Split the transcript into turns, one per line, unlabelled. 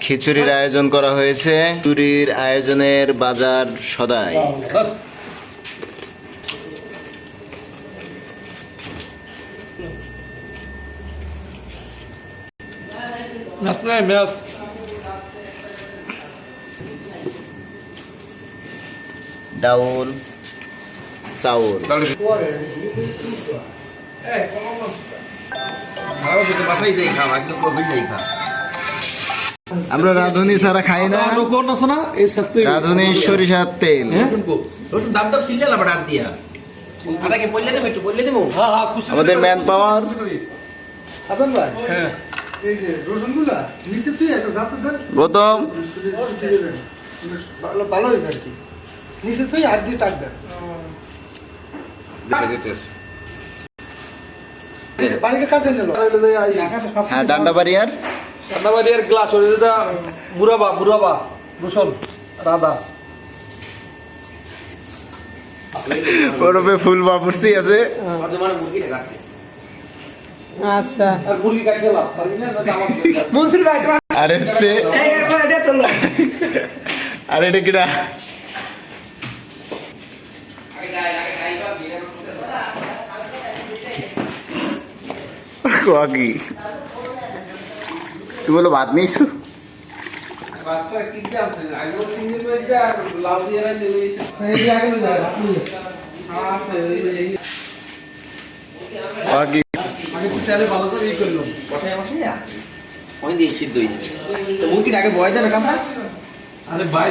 খিচুড়ির আয়োজন করা হয়েছে। খিচুড়ির আয়োজনের বাজার সদাই। ডাউল, চাউল। আমরা রাঁধুনি ছাড়া খাই না। রাঁধুনি সরিষার তেল। আমাদের ম্যান পাওয়ার প্রথম ডান্ডা বাড়িয়ার
গ্লাস বুড়াবা বুড়াবা রসুন রাধা
ওরপে ফুল বাপুরসি আছে।
আচ্ছা
আর এসছে আর এটা কিনা কি তুই বলো ভাত নিয়েছো?
সিদ্ধ হয়ে যাবে মুরগিটা আগে বয় যাবে কামড়া।
আরে ভাই